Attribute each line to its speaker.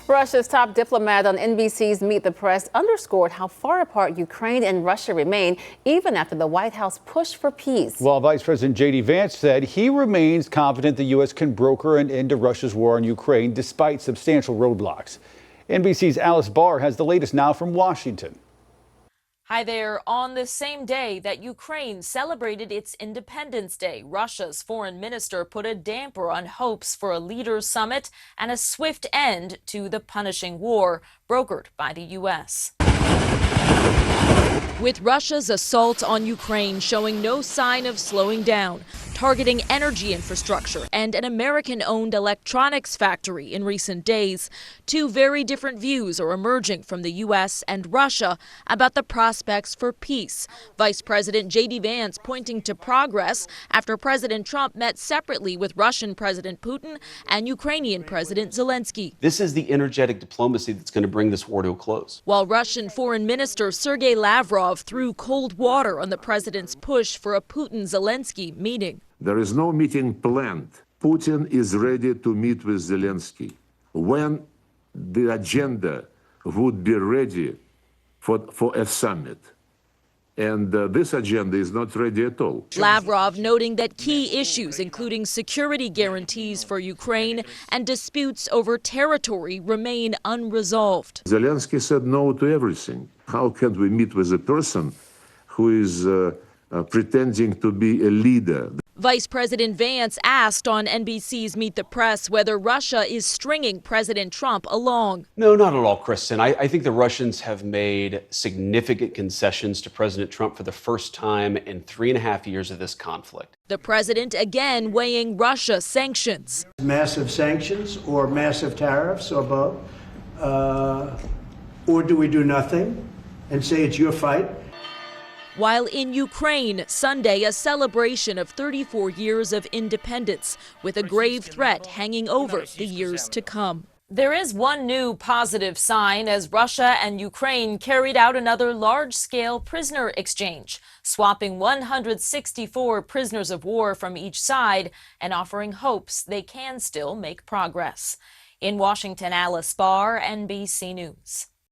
Speaker 1: Russia's top diplomat on NBC's Meet the Press underscored how far apart Ukraine and Russia remain, even after the White House pushed for peace.
Speaker 2: Well, Vice President Vance said he remains confident the U.S. can broker an end to Russia's war on Ukraine despite substantial roadblocks. NBC's Alice Barr has the latest now from Washington.
Speaker 3: Hi there. On the same day that Ukraine celebrated its Independence Day, Russia's foreign minister put a damper on hopes for a leaders' summit and a swift end to the punishing war brokered by the U.S. With Russia's assault on Ukraine showing no sign of slowing down, targeting energy infrastructure and an American-owned electronics factory in recent days, two very different views are emerging from the U.S. and Russia about the prospects for peace. Vice President J.D. Vance pointing to progress after President Trump met separately with Russian President Putin and Ukrainian President Zelensky.
Speaker 4: This is the energetic diplomacy that's going to bring this war to a close.
Speaker 3: While Russian Foreign Minister Sergei Lavrov threw cold water on the president's push for a Putin-Zelensky meeting.
Speaker 5: There is no meeting planned. Putin is ready to meet with Zelensky when the agenda would be ready for a summit. And this agenda is not ready at all.
Speaker 3: Lavrov noting that key issues, including security guarantees for Ukraine and disputes over territory, remain unresolved.
Speaker 5: Zelensky said no to everything. How can we meet with a person who is pretending to be a leader?
Speaker 3: Vice President Vance asked on NBC's Meet the Press whether Russia is stringing President Trump along.
Speaker 4: No, not at all, Kristen. I think the Russians have made significant concessions to President Trump for the first time in 3.5 years of this conflict.
Speaker 3: The president again weighing Russia sanctions.
Speaker 6: Massive sanctions or massive tariffs or both? Or do we do nothing and say it's your fight?
Speaker 3: While in Ukraine, Sunday, a celebration of 34 years of independence, with a grave threat hanging over the years to come. There is one new positive sign as Russia and Ukraine carried out another large-scale prisoner exchange, swapping 164 prisoners of war from each side and offering hopes they can still make progress. In Washington, Alice Barr, NBC News.